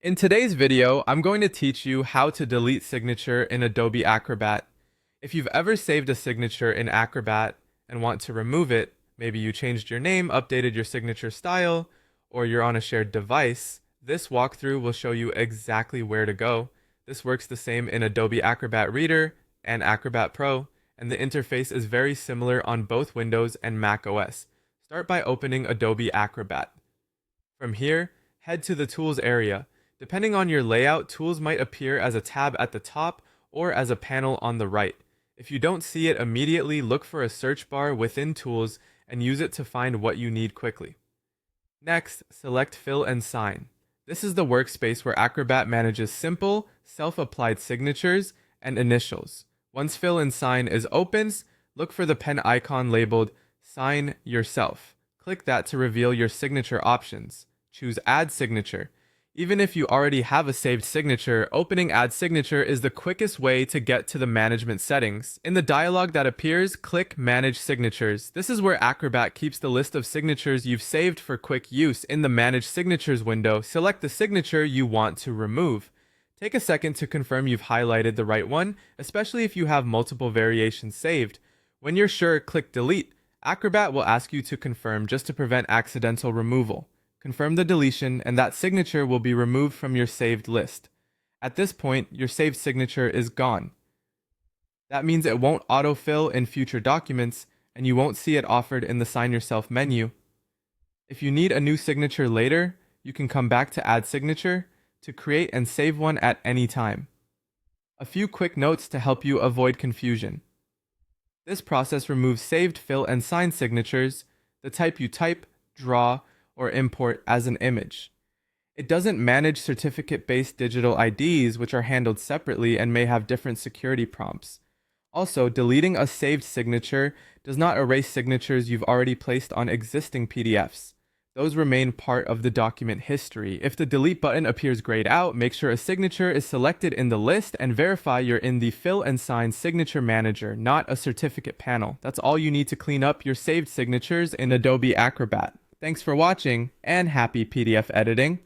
In today's video, I'm going to teach you how to delete signature in Adobe Acrobat. If you've ever saved a signature in Acrobat and want to remove it, maybe you changed your name, updated your signature style, or you're on a shared device, this walkthrough will show you exactly where to go. This works the same in Adobe Acrobat Reader and Acrobat Pro, and the interface is very similar on both Windows and Mac OS. Start by opening Adobe Acrobat. From here, head to the Tools area. Depending on your layout, tools might appear as a tab at the top or as a panel on the right. If you don't see it immediately, look for a search bar within Tools and use it to find what you need quickly. Next, select Fill and Sign. This is the workspace where Acrobat manages simple, self-applied signatures and initials. Once Fill and Sign is opened, look for the pen icon labeled Sign Yourself. Click that to reveal your signature options. Choose Add Signature. Even if you already have a saved signature, opening Add Signature is the quickest way to get to the management settings. In the dialog that appears, click Manage Signatures. This is where Acrobat keeps the list of signatures you've saved for quick use. In the Manage Signatures window, select the signature you want to remove. Take a second to confirm you've highlighted the right one, especially if you have multiple variations saved. When you're sure, click Delete. Acrobat will ask you to confirm just to prevent accidental removal. Confirm the deletion, and that signature will be removed from your saved list. At this point, your saved signature is gone. That means it won't autofill in future documents, and you won't see it offered in the Sign Yourself menu. If you need a new signature later, you can come back to Add Signature to create and save one at any time. A few quick notes to help you avoid confusion. This process removes saved fill and sign signatures, the type you type, draw, or import as an image. It doesn't manage certificate-based digital IDs, which are handled separately and may have different security prompts. Also, deleting a saved signature does not erase signatures you've already placed on existing PDFs. Those remain part of the document history. If the delete button appears grayed out, make sure a signature is selected in the list and verify you're in the Fill and Sign Signature Manager, not a certificate panel. That's all you need to clean up your saved signatures in Adobe Acrobat. Thanks for watching, and happy PDF editing!